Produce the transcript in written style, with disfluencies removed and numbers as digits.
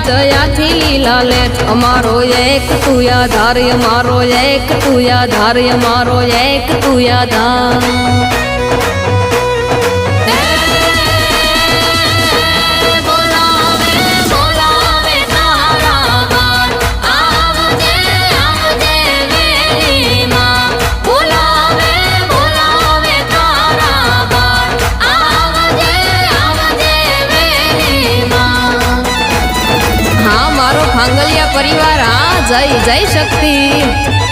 દયાથી લીલા લે અમારો એક તું આધાર અમારો એક તું આધાર અમારો એક તું આધાર ભાંગલિયા પરિવાર જય જય શક્તિ।